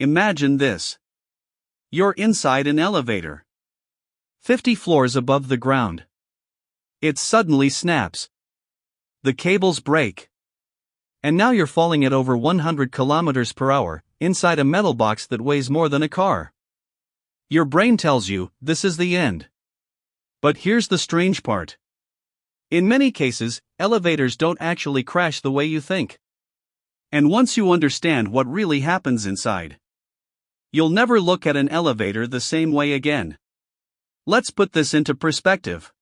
Imagine this. You're inside an elevator. 50 floors above the ground. It suddenly snaps. The cables break. And now you're falling at over 100 kilometers per hour, inside a metal box that weighs more than a car. Your brain tells you, this is the end. But here's the strange part. In many cases, elevators don't actually crash the way you think. And once you understand what really happens inside, you'll never look at an elevator the same way again. Let's put this into perspective.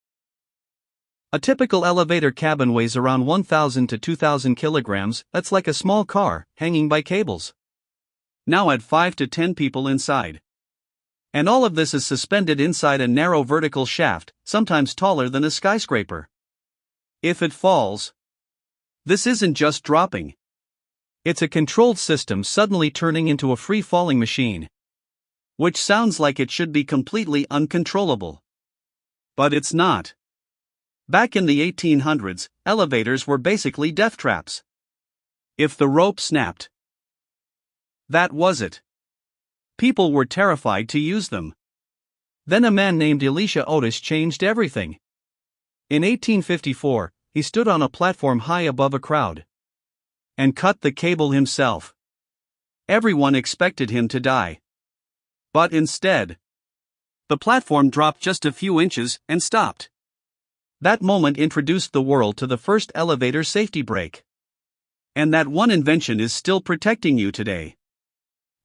A typical elevator cabin weighs around 1,000 to 2,000 kilograms, that's like a small car, hanging by cables. Now add 5 to 10 people inside. And all of this is suspended inside a narrow vertical shaft, sometimes taller than a skyscraper. If it falls, this isn't just dropping. It's a controlled system suddenly turning into a free-falling machine. Which sounds like it should be completely uncontrollable. But it's not. Back in the 1800s, elevators were basically death traps. If the rope snapped, that was it. People were terrified to use them. Then a man named Elisha Otis changed everything. In 1854, he stood on a platform high above a crowd and cut the cable himself. Everyone expected him to die. But instead, the platform dropped just a few inches and stopped. That moment introduced the world to the first elevator safety brake. And that one invention is still protecting you today.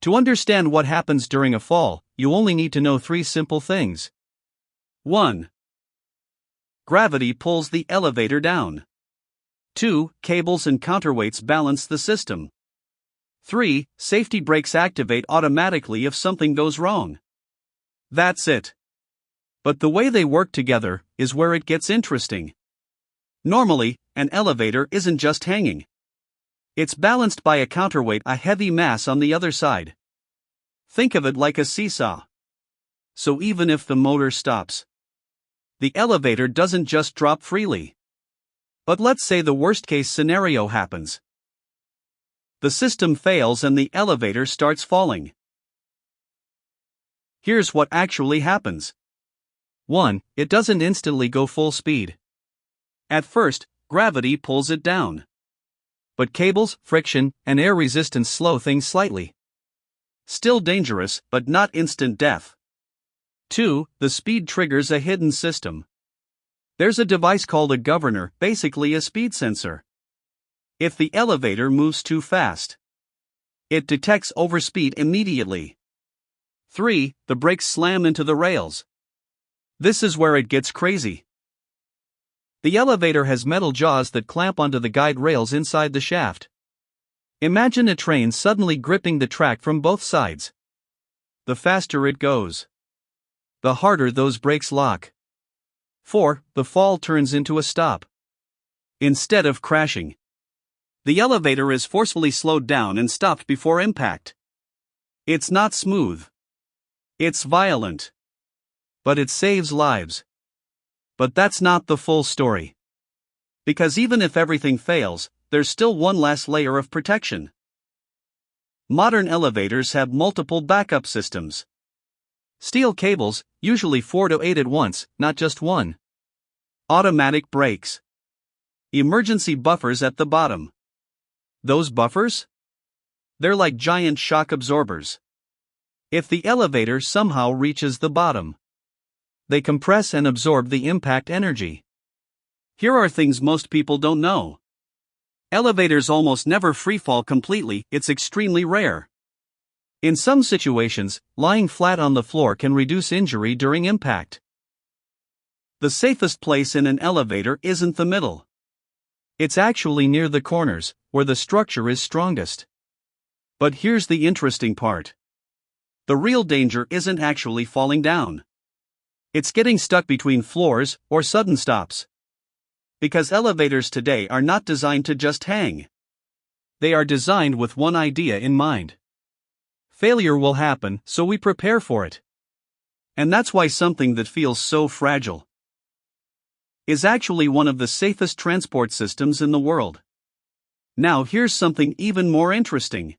To understand what happens during a fall, you only need to know 3 simple things. 1. Gravity pulls the elevator down. 2. Cables and counterweights balance the system. 3. Safety brakes activate automatically if something goes wrong. That's it. But the way they work together is where it gets interesting. Normally, an elevator isn't just hanging. It's balanced by a counterweight, a heavy mass on the other side. Think of it like a seesaw. So even if the motor stops, the elevator doesn't just drop freely. But let's say the worst-case scenario happens. The system fails and the elevator starts falling. Here's what actually happens. 1. It doesn't instantly go full speed. At first, gravity pulls it down. But cables, friction, and air resistance slow things slightly. Still dangerous, but not instant death. 2. The speed triggers a hidden system. There's a device called a governor, basically a speed sensor. If the elevator moves too fast, it detects overspeed immediately. 3. The brakes slam into the rails. This is where it gets crazy. The elevator has metal jaws that clamp onto the guide rails inside the shaft. Imagine a train suddenly gripping the track from both sides. The faster it goes, the harder those brakes lock. 4. The fall turns into a stop. Instead of crashing, the elevator is forcefully slowed down and stopped before impact. It's not smooth. It's violent. But it saves lives. But that's not the full story. Because even if everything fails, there's still one last layer of protection. Modern elevators have multiple backup systems. Steel cables, usually 4 to 8 at once, not just one. Automatic brakes. Emergency buffers at the bottom. Those buffers? They're like giant shock absorbers. If the elevator somehow reaches the bottom, they compress and absorb the impact energy. Here are things most people don't know. Elevators almost never freefall completely, it's extremely rare. In some situations, lying flat on the floor can reduce injury during impact. The safest place in an elevator isn't the middle. It's actually near the corners, where the structure is strongest. But here's the interesting part. The real danger isn't actually falling down. It's getting stuck between floors or sudden stops. Because elevators today are not designed to just hang. They are designed with one idea in mind. Failure will happen, so we prepare for it. And that's why something that feels so fragile is actually one of the safest transport systems in the world. Now here's something even more interesting.